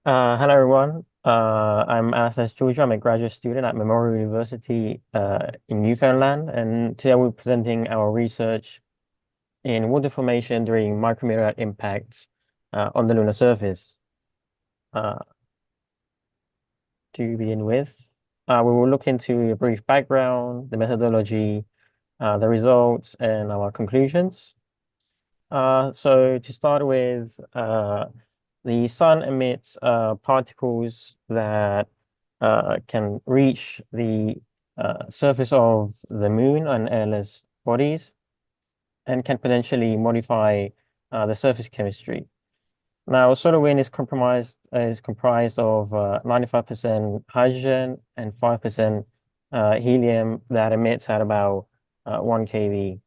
Hello everyone. I'm Anastasis Georgiou. I'm a graduate student at Memorial University in Newfoundland, and today we're presenting our research in water formation during micrometeorite impacts on the lunar surface. Uh, to begin with, we will look into a brief background, the methodology, the results, and our conclusions. So to start with, the sun emits particles that can reach the surface of the moon and airless bodies and can potentially modify the surface chemistry. Now, solar wind is comprised of 95% hydrogen and 5% helium that emits at about 1 kV.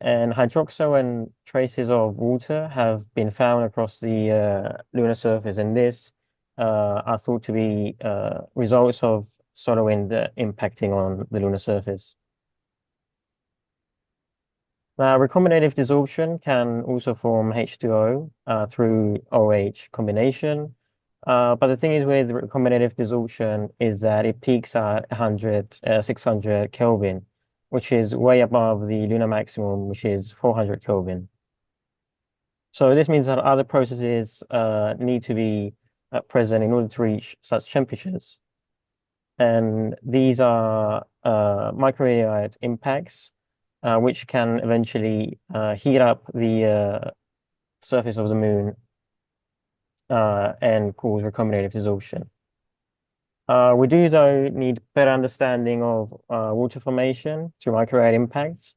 And hydroxyl and traces of water have been found across the lunar surface, and this are thought to be results of solar wind impacting on the lunar surface. Now, recombinative desorption can also form H2O through OH combination. But the thing is with recombinative desorption is that it peaks at 600 Kelvin, which is way above the lunar maximum, which is 400 Kelvin. So this means that other processes need to be present in order to reach such temperatures. And these are micrometeorite impacts, which can eventually heat up the surface of the moon and cause recombinative desorption. We do, though, need better understanding of water formation through micrometeorite impacts.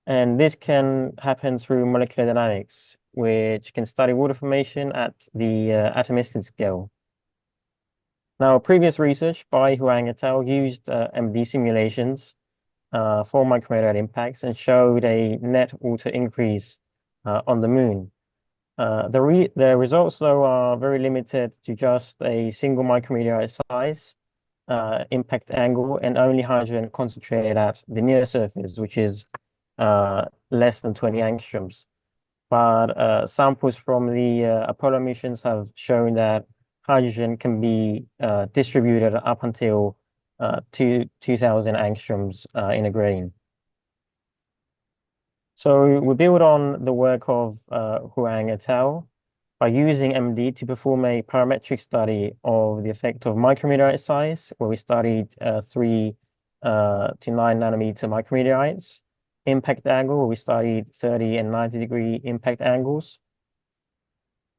And this can happen through molecular dynamics, which can study water formation at the atomistic scale. Now, previous research by Huang et al. Used MD simulations for micrometeorite impacts and showed a net water increase on the moon. The results, though, are very limited to just a single micrometeorite size, impact angle, and only hydrogen concentrated at the near surface, which is less than 20 angstroms. But samples from the Apollo missions have shown that hydrogen can be distributed up until 2000 angstroms in a grain. So we build on the work of Huang et al. By using MD to perform a parametric study of the effect of micrometeorite size, where we studied 3 to 9 nanometer micrometeorites. Impact angle, where we studied 30 and 90-degree impact angles.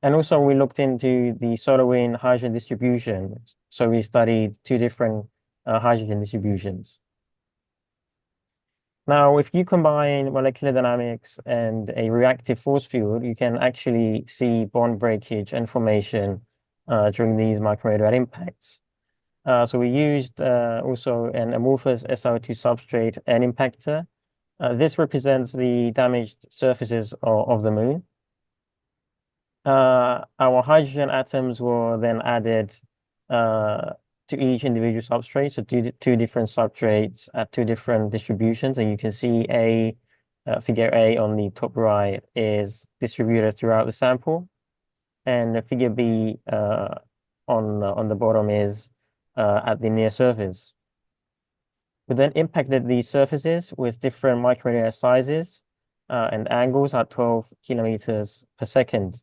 And also we looked into the solar wind hydrogen distribution. So we studied 2 different hydrogen distributions. Now, if you combine molecular dynamics and a reactive force field, you can actually see bond breakage and formation during these micrometeorite impacts. So we used also an amorphous SiO2 substrate and impactor. This represents the damaged surfaces of the moon. Our hydrogen atoms were then added to each individual substrate, so two different substrates at 2 different distributions, and you can see figure A on the top right is distributed throughout the sample, and figure B on the bottom is at the near surface. We then impacted these surfaces with different micrometeorite sizes and angles at 12 kilometers per second.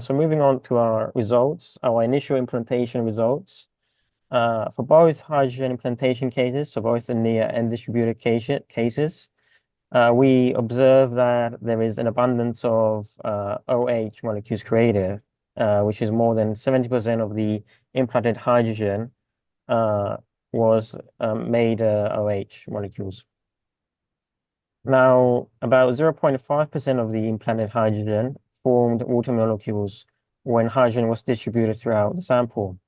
So moving on to our results, our initial implantation results. For both hydrogen implantation cases, so both the near and distributed cases, we observe that there is an abundance of OH molecules created, which is more than 70% of the implanted hydrogen was made OH molecules. Now, about 0.5% of the implanted hydrogen formed water molecules when hydrogen was distributed throughout the sample.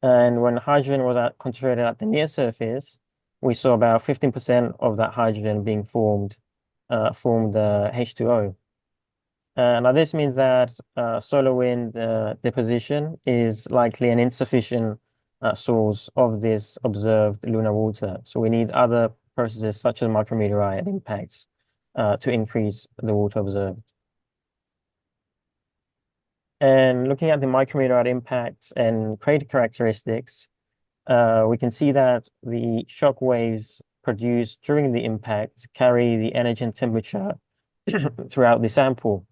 And when hydrogen was concentrated at the near surface, we saw about 15% of that hydrogen being formed H2O. Now this means that solar wind deposition is likely an insufficient source of this observed lunar water. So we need other processes such as micrometeorite impacts to increase the water observed. And looking at the micrometeorite impacts and crater characteristics, we can see that the shock waves produced during the impact carry the energy and temperature throughout the sample.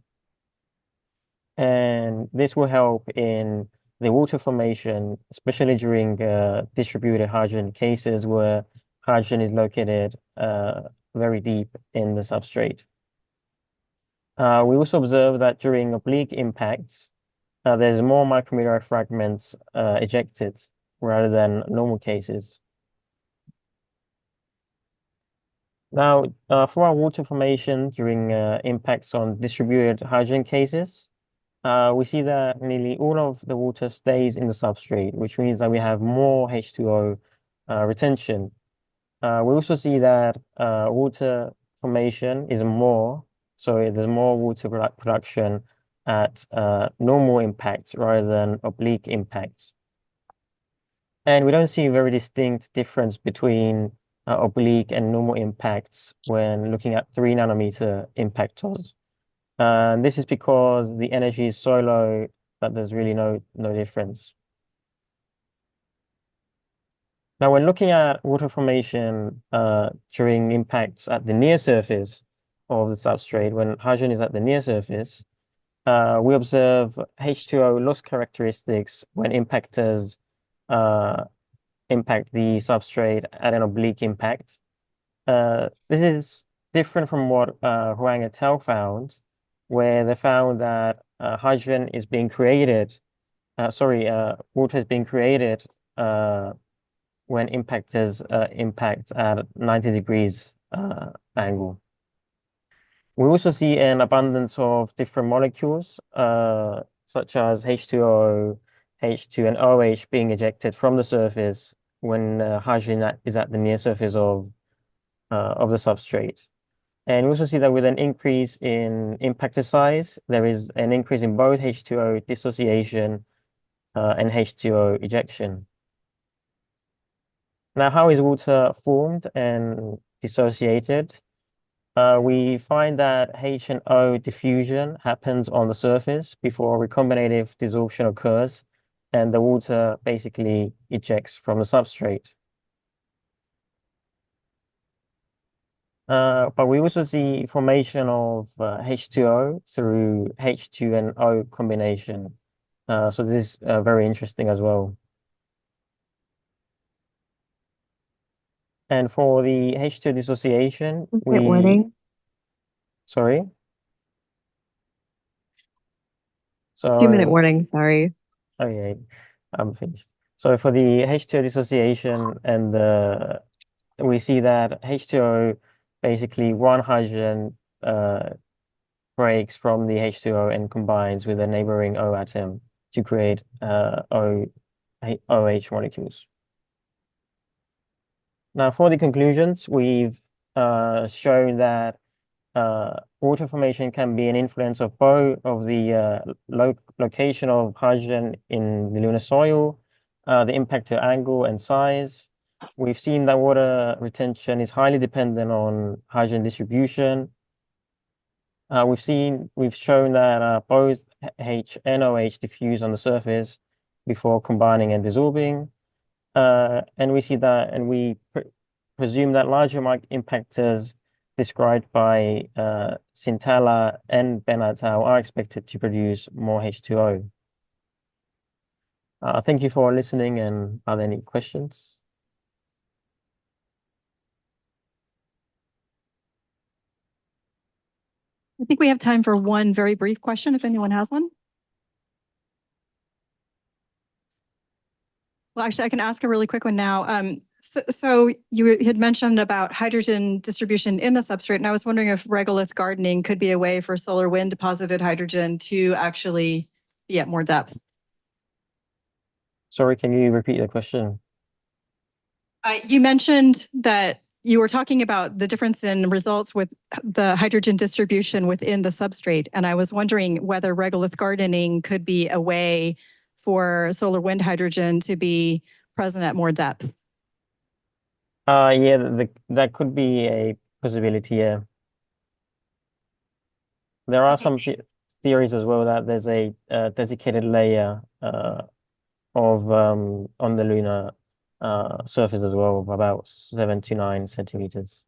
And this will help in the water formation, especially during distributed hydrogen cases where hydrogen is located very deep in the substrate. We also observe that during oblique impacts, there's more micrometeorite fragments ejected rather than normal cases. Now, for our water formation during impacts on distributed hydrogen cases, we see that nearly all of the water stays in the substrate, which means that we have more H2O retention. We also see that water formation is more, so there's more water production at normal impacts rather than oblique impacts. And we don't see a very distinct difference between oblique and normal impacts when looking at 3 nanometer impactors. This is because the energy is so low that there's really no difference. Now, when looking at water formation during impacts at the near surface of the substrate, when hydrogen is at the near surface, we observe H2O loss characteristics when impactors impact the substrate at an oblique impact. This is different from what Huang et al. Found, where they found that hydrogen is being created, water is being created when impactors impact at 90 degrees angle. We also see an abundance of different molecules, such as H2O, H2, and OH being ejected from the surface when hydrogen is at the near surface of the substrate. And we also see that with an increase in impactor size, there is an increase in both H2O dissociation and H2O ejection. Now, how is water formed and dissociated? We find that H and O diffusion happens on the surface before recombinative desorption occurs, and the water basically ejects from the substrate. But we also see formation of H2O through H2 and O combination. So this is very interesting as well. And for the H2 dissociation, warning. Sorry? So 2-minute warning, sorry. Okay, I'm finished. So for the H2O dissociation, and we see that H2O, basically one hydrogen breaks from the H2O and combines with a neighboring O atom to create OH molecules. Now, for the conclusions, we've shown that water formation can be an influence of both of the location of hydrogen in the lunar soil, the impactor angle and size. We've seen that water retention is highly dependent on hydrogen distribution. We've shown that both H and OH diffuse on the surface before combining and dissolving. And we see that, and we presume that larger impactors described by Sintala and Ben et al. Are expected to produce more H2O. Thank you for listening, and are there any questions? I think we have time for one very brief question, if anyone has one. Well, actually, I can ask a really quick one now. So you had mentioned about hydrogen distribution in the substrate, and I was wondering if regolith gardening could be a way for solar wind deposited hydrogen to actually be at more depth. Sorry, can you repeat the question? You mentioned that you were talking about the difference in results with the hydrogen distribution within the substrate, and I was wondering whether regolith gardening could be a way for solar wind hydrogen to be present at more depth. Yeah, that could be a possibility, yeah. There are some theories as well that there's a desiccated layer of on the lunar surface as well of about 7 to 9 centimeters.